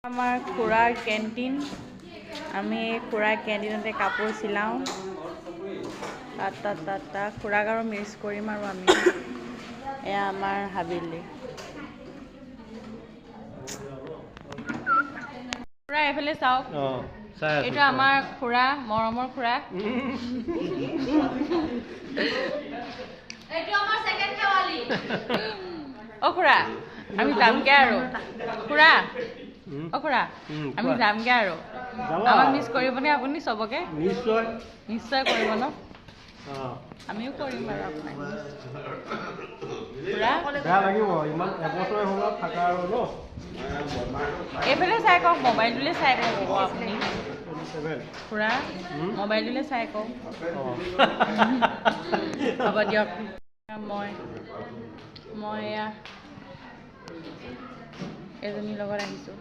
আমাৰ খুৰাৰ কেণ্টিন আমি খুৰাৰ কেণ্টিনতে কাপোৰ চিলাওঁ তাত খুৰাক আৰু মিছ কৰিম আৰু আমি এয়া আমাৰ হাবিলি খুৰা এইফালে চাওক এইটো আমাৰ খুৰা মৰমৰ খুৰা এইটো আমাৰ সেকেন্ড খেৱালি অ খুৰা আমি যামগে আৰু খুৰা খুৰা আমি যামগে আৰু আমাক মিছ কৰিবনে আপুনি চবকে নিশ্চয় কৰিব ন আমিও কৰিম বাৰু আপোনাক খুৰা বেয়া লাগিব ইমান এবছৰ হ'ল থাকা আৰু ন এইফালে চাই কওক মোবাইলটোলে চাই কওক আপুনি খুৰা মোবাইলটোলে চাই কওক হ'ব দিয়ক মই এয়া এজনীৰ লগত আহিছোঁ